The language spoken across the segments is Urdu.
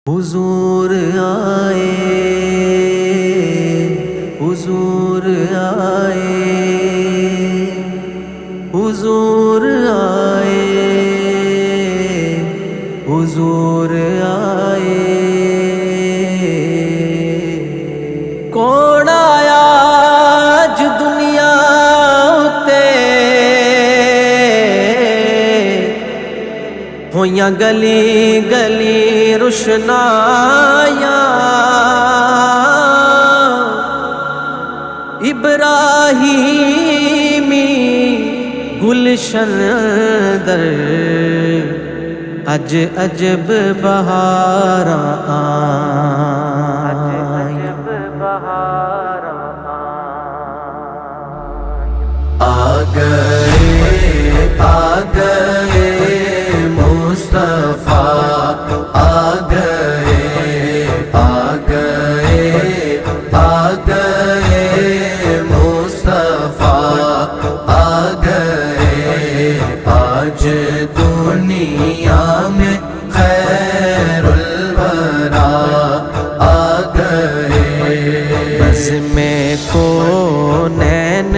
حضور آئے، حضور آئے، حضور آئے، حضور آئے۔ کون آیا اج دنیا اتے، ہویاں گلی گلی روشنایاں، ابراہیمی گلشن در اج عجب بہاراں آئیں، آ گئے مصطفیٰ، آ گئے مصطفیٰ، آ گئے آج دنیا میں خیر الورا، آ گئے بزم کونین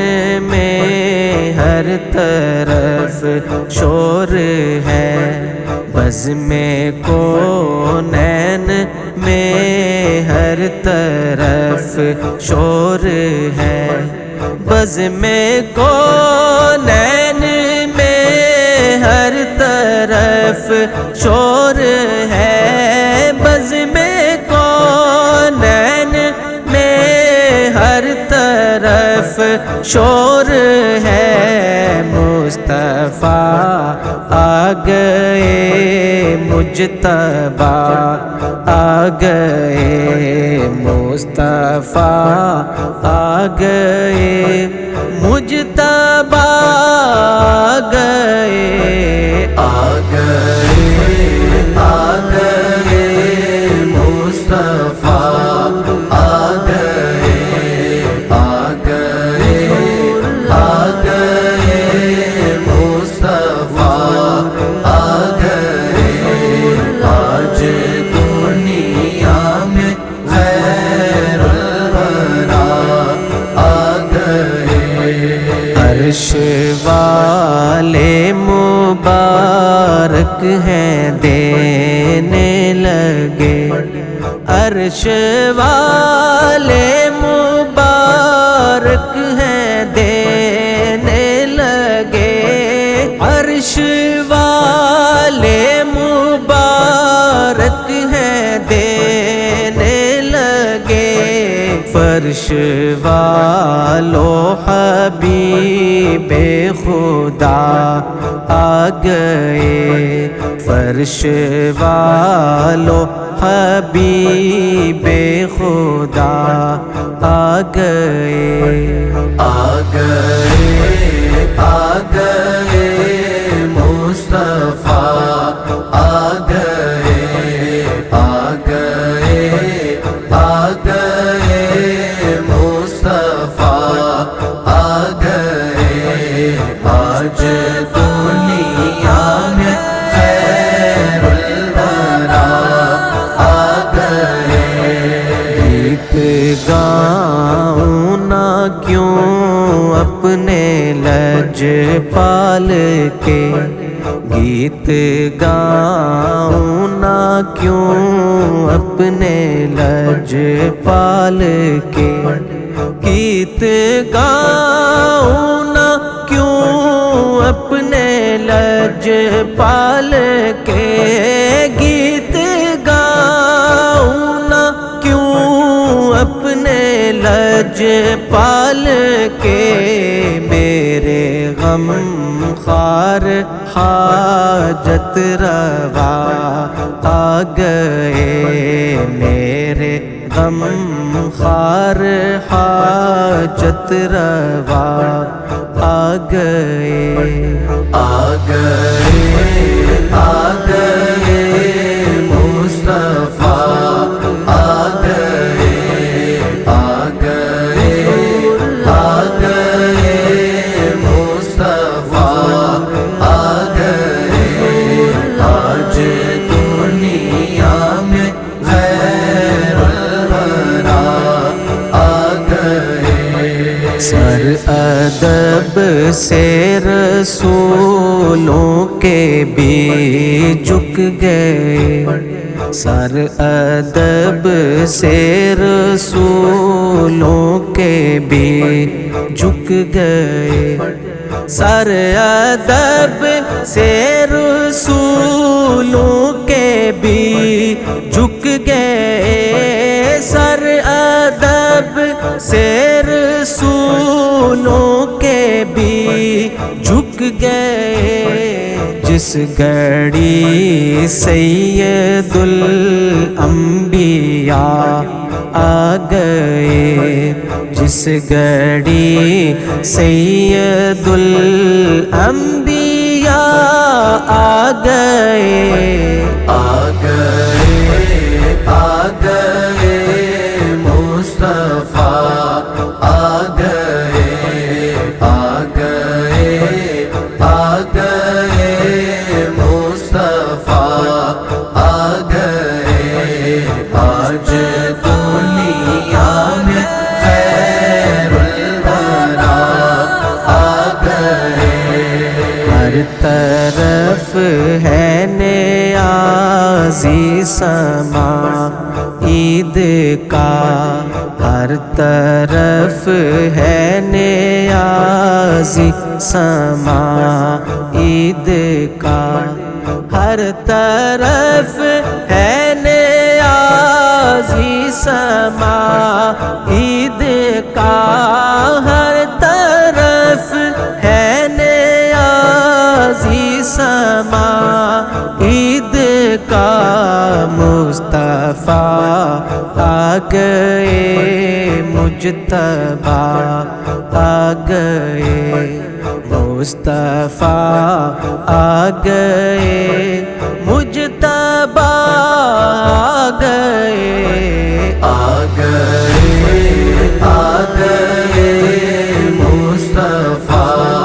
میں ہر طرف شور ہے، بزم کونین میں ہر طرف شور ہے، بزم کونین میں ہر طرف شور ہے، بزم کونین میں ہر طرف شور ہے۔ مصطفیٰ آ گئے، مجتبیٰ آ گئے، مصطفیٰ آ گئے، مجتبیٰ آ گئے، آ گئے، آ گئے مصطفیٰ، آ گئے، آ گئے، آ گئے مصطفیٰ، آ گئے آج دنیا میں خیر الورا، آ گئے عرش والے مبارک ہیں دینے لگے، عرش والے مبارک ہیں دینے لگے، عرش والے مبارک ہیں دینے لگے، فرش والو حبیب خدا آ گئے، فرش والو حبیب خدا آ گئے، آ گئے، آ گئے مصطفیٰ، آ گئے، آ گئے، آ گئے مصطفیٰ، آ گئے آج دنیا میں خیر الورا، آ گئے گیت گاؤں نہ کیوں اپنے لج پال کے، گیت گاؤں نہ کیوں اپنے لج پال کے، گیت گاؤں نہ کیوں اپنے لج پال کے، گیت گاؤں نہ کیوں اپنے لج پال کے، میرے غم خوار حاجت روا آ گئے، میرے غم خوار حاجت روا آ گئے، آ گئے، آ گئے مصطفیٰ، آ گئے، آ گئے، آ گئے مصطفیٰ، آ گئے آج دنیا میں سے رسولوں کے بھی جھک گئے، سر ادب سے رسولوں کے بھی جھک گئے، سر ادب سے رسولوں کے بھی جھک گئے، سر ادب سے رسولوں کے بھی جھک گئے، جس گھڑی سید الانبیاء آ گئے، جس گھڑی سید الانبیاء آ گئے، آ گئے، آ گئے مصطفیٰ، آ گئے، آ گئے، آ گئے مصطفیٰ، آ گئے، آج دنیا میں خیر الورا آ گئے، ہر طرف ہے نیازی سما عید کا، ہر طرف ہے نیازی سما عید کا، ہر طرف ہے نیازی سما عید کا، ہر طرف ہے نیازی سما عید کا، مصطفیٰ آ گئے، مجتبیٰ آ گئے، مصطفیٰ آ گئے، مجتبیٰ آ گئے، آ گئے، آ گئے مصطفیٰ،